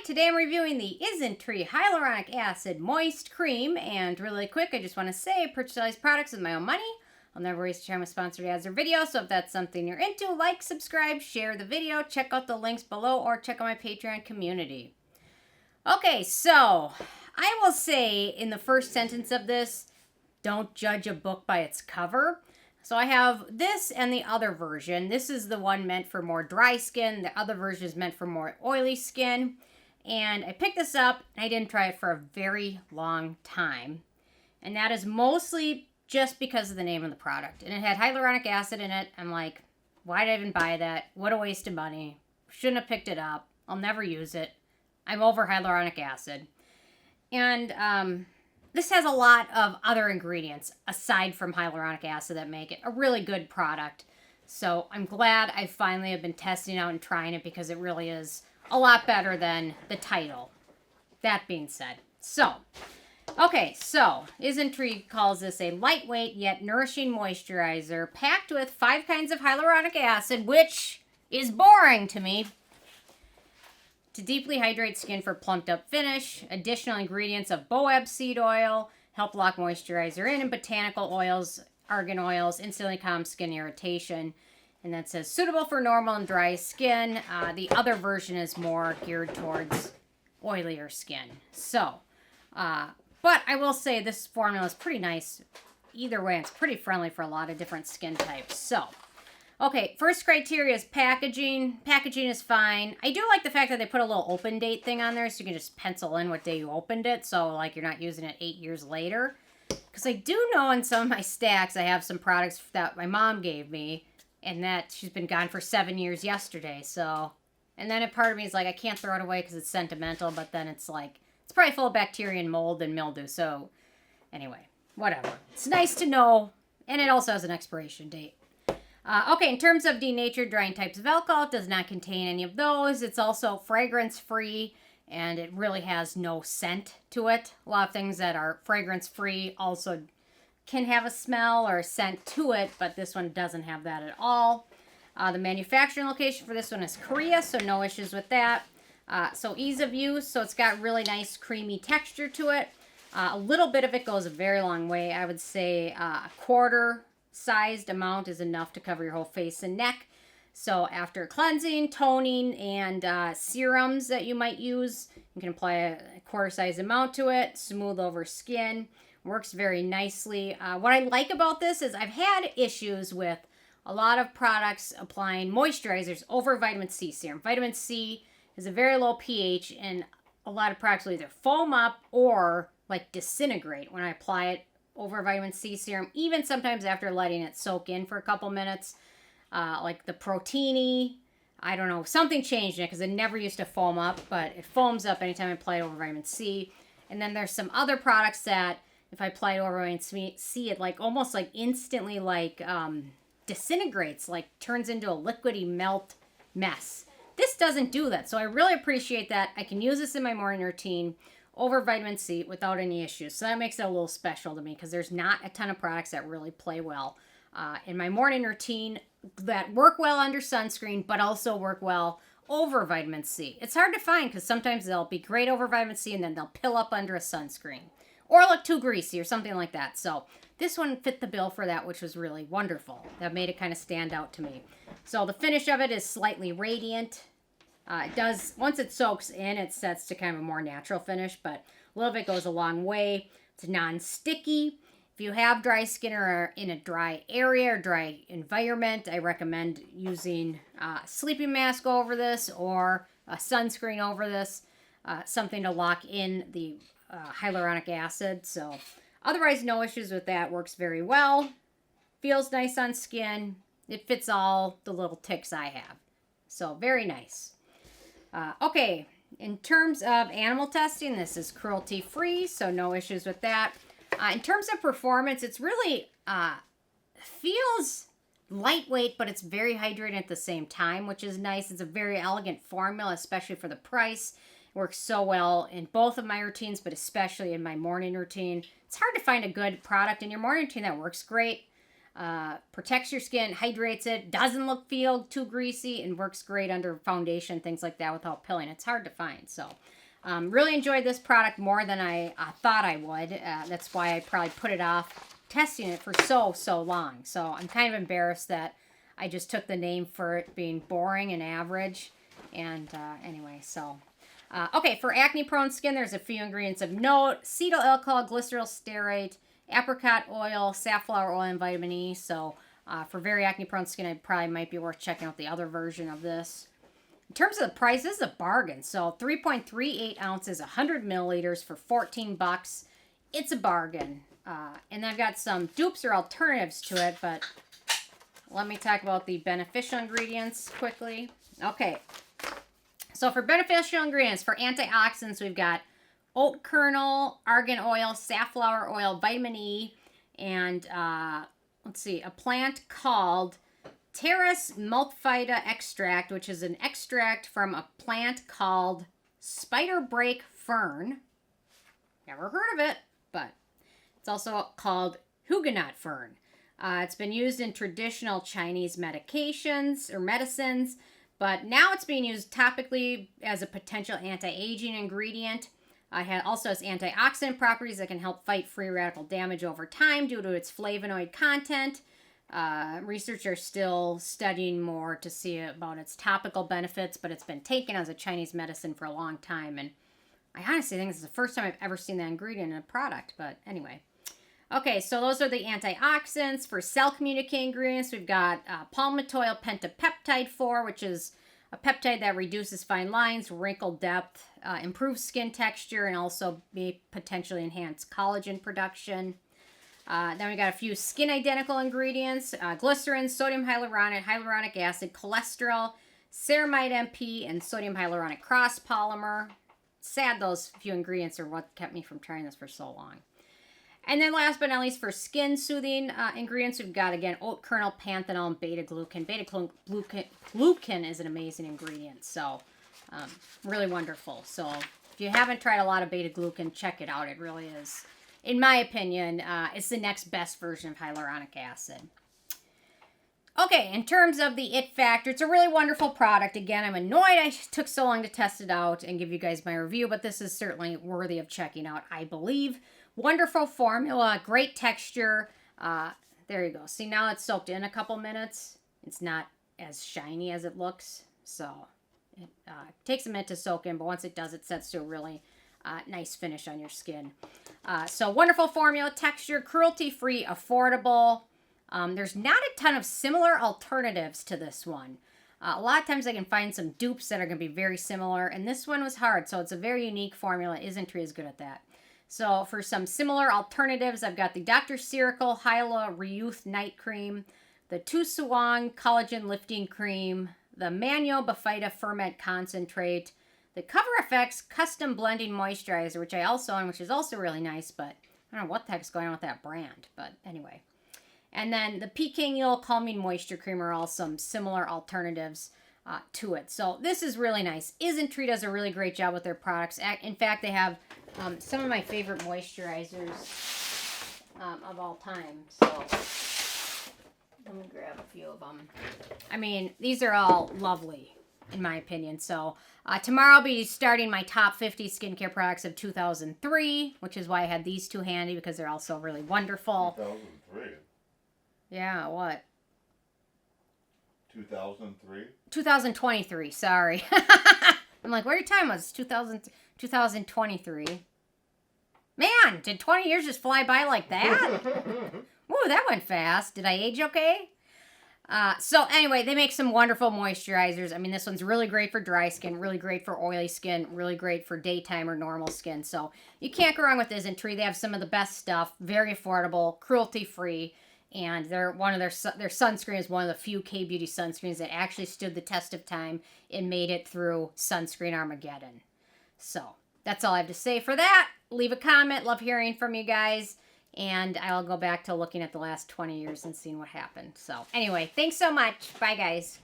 Today I'm reviewing the Isntree Hyaluronic Acid Moist Cream, and really quick, I just want to say I purchase all these products with my own money. I'll never waste time with sponsored ads or videos, so if that's something you're into, like, subscribe, share the video, check out the links below, or check out my Patreon community. Okay, so I will say in the first sentence of this, don't judge a book by its cover. So I have this and the other version. This is the one meant for more dry skin. The other version is meant for more oily skin. And I picked this up, and I didn't try it for a very long time. And that is mostly just because of the name of the product. And it had hyaluronic acid in it. I'm like, why did I even buy that? What a waste of money. Shouldn't have picked it up. I'll never use it. I'm over hyaluronic acid. And this has a lot of other ingredients aside from hyaluronic acid that make it a really good product. So I'm glad I finally have been testing out and trying it because it really is a lot better than the title. That being said. So Isntree calls this a lightweight yet nourishing moisturizer packed with 5 kinds of hyaluronic acid, which is boring to me. To deeply hydrate skin for plumped up finish. Additional ingredients of boab seed oil help lock moisturizer in, and botanical oils, argan oils, instantly calm skin irritation. And that says suitable for normal and dry skin. The other version is more geared towards oilier skin. So, but I will say this formula is pretty nice. Either way, it's pretty friendly for a lot of different skin types. So, okay, first criteria is packaging. Packaging is fine. I do like the fact that they put a little open date thing on there so you can just pencil in what day you opened it. So, like, you're not using it 8 years later. Because I do know in some of my stacks I have some products that my mom gave me. And that she's been gone for 7 years yesterday. So, and then a part of me is like, I can't throw it away because it's sentimental. But then it's like, it's probably full of bacteria and mold and mildew. So, anyway, whatever. It's nice to know. And it also has an expiration date. Okay, in terms of denatured drying types of alcohol, it does not contain any of those. It's also fragrance-free, and it really has no scent to it. A lot of things that are fragrance-free also can have a smell or a scent to it, but this one doesn't have that at all. The manufacturing location for this one is Korea, so no issues with that. So ease of use, so it's got really nice creamy texture to it. A little bit of it goes a very long way. I would say a quarter sized amount is enough to cover your whole face and neck. So after cleansing, toning, and serums that you might use, you can apply a quarter size amount to it, smooth over skin. Works very nicely. What I like about this is I've had issues with a lot of products applying moisturizers over vitamin C serum. Vitamin C is a very low pH, and a lot of products will either foam up or like disintegrate when I apply it over vitamin C serum, even sometimes after letting it soak in for a couple minutes. Like the Proteini, I don't know, something changed in it because it never used to foam up, but it foams up anytime I apply it over vitamin C. And then there's some other products that if I apply it over vitamin C, it like almost like instantly like disintegrates, like turns into a liquidy melt mess. This doesn't do that, so I really appreciate that. I can use this in my morning routine over vitamin C without any issues. So that makes it a little special to me because there's not a ton of products that really play well in my morning routine that work well under sunscreen, but also work well over vitamin C. It's hard to find because sometimes they'll be great over vitamin C and then they'll pill up under a sunscreen or look too greasy or something like that. So this one fit the bill for that, which was really wonderful. That made it kind of stand out to me. So the finish of it is slightly radiant. It does, once it soaks in, it sets to kind of a more natural finish, but a little bit goes a long way. It's non-sticky. If you have dry skin or are in a dry area or dry environment, I recommend using a sleeping mask over this or a sunscreen over this, something to lock in the hyaluronic acid. So otherwise, no issues with that. Works very well. Feels nice on skin. It fits all the little ticks I have. So very nice. Okay, in terms of animal testing, this is cruelty-free, so no issues with that. In terms of performance, it's really feels lightweight, but it's very hydrating at the same time, which is nice. It's a very elegant formula, especially for the price. It works so well in both of my routines, but especially in my morning routine. It's hard to find a good product in your morning routine that works great. Protects your skin, hydrates it, doesn't feel too greasy, and works great under foundation, things like that without pilling. It's hard to find. So really enjoyed this product more than I thought I would. That's why I probably put it off testing it for so long. So I'm kind of embarrassed that I just took the name for it being boring and average. And anyway, so... okay, for acne-prone skin, there's a few ingredients of note. Cetyl alcohol, glyceryl, stearate, apricot oil, safflower oil, and vitamin E. So for very acne-prone skin, it probably might be worth checking out the other version of this. In terms of the price, this is a bargain. So 3.38 ounces, 100 milliliters for $14. It's a bargain. And I've got some dupes or alternatives to it, but let me talk about the beneficial ingredients quickly. Okay. So for beneficial ingredients, for antioxidants, we've got oat kernel, argan oil, safflower oil, vitamin E, and let's see, a plant called Pteris multifida extract, which is an extract from a plant called spiderbrake fern. Never heard of it, but it's also called Huguenot fern. It's been used in traditional Chinese medications or medicines, but now it's being used topically as a potential anti-aging ingredient. It also has antioxidant properties that can help fight free radical damage over time due to its flavonoid content. Researchers are still studying more to see about its topical benefits, but it's been taken as a Chinese medicine for a long time. And I honestly think this is the first time I've ever seen that ingredient in a product, but anyway. Okay, so those are the antioxidants. For cell-communicating ingredients, we've got palmitoyl pentapeptide 4, which is a peptide that reduces fine lines, wrinkle depth, improves skin texture, and also may potentially enhance collagen production. Then we got a few skin-identical ingredients. Glycerin, sodium hyaluronic, hyaluronic acid, cholesterol, ceramide MP, and sodium hyaluronic cross polymer. Sad those few ingredients are what kept me from trying this for so long. And then last but not least, for skin-soothing ingredients, we've got, again, oat kernel, panthenol, and beta-glucan. Beta-glucan is an amazing ingredient, so really wonderful. So if you haven't tried a lot of beta-glucan, check it out. It really is, in my opinion, it's the next best version of hyaluronic acid. Okay, in terms of the it factor, it's a really wonderful product. Again, I'm annoyed I took so long to test it out and give you guys my review, but this is certainly worthy of checking out, I believe. Wonderful formula, great texture. There you go. See, now it's soaked in a couple minutes. It's not as shiny as it looks. So it takes a minute to soak in, but once it does, it sets to a really nice finish on your skin. So wonderful formula, texture, cruelty-free, affordable. There's not a ton of similar alternatives to this one. A lot of times I can find some dupes that are going to be very similar, and this one was hard, so it's a very unique formula. Isntree is good at that. So for some similar alternatives, I've got the Dr. Cetyl Hyalua Re-Youth Night Cream, the Tu Suang Collagen Lifting Cream, the Manyo Baphyta Ferment Concentrate, the Cover FX Custom Blending Moisturizer, which I also own, which is also really nice, but I don't know what the heck's going on with that brand, but anyway. And then the Peking Yule Calming Moisture Cream are all some similar alternatives to it. So this is really nice. Isntree does a really great job with their products. In fact, they have some of my favorite moisturizers of all time. So let me grab a few of them. I mean, these are all lovely, in my opinion. So tomorrow I'll be starting my top 50 skincare products of 2003, which is why I had these two handy, because they're also really wonderful. 2003? Yeah, what? 2003? 2023, sorry. I'm like, what are you talking about? It's 2023. Man, did 20 years just fly by like that? Ooh, that went fast. Did I age okay? So anyway, they make some wonderful moisturizers. I mean, this one's really great for dry skin, really great for oily skin, really great for daytime or normal skin. So you can't go wrong with Isntree. They have some of the best stuff, very affordable, cruelty-free. And their sunscreen is one of the few K-Beauty sunscreens that actually stood the test of time and made it through Sunscreen Armageddon. So that's all I have to say for that. Leave a comment. Love hearing from you guys. And I'll go back to looking at the last 20 years and seeing what happened. So anyway, thanks so much. Bye, guys.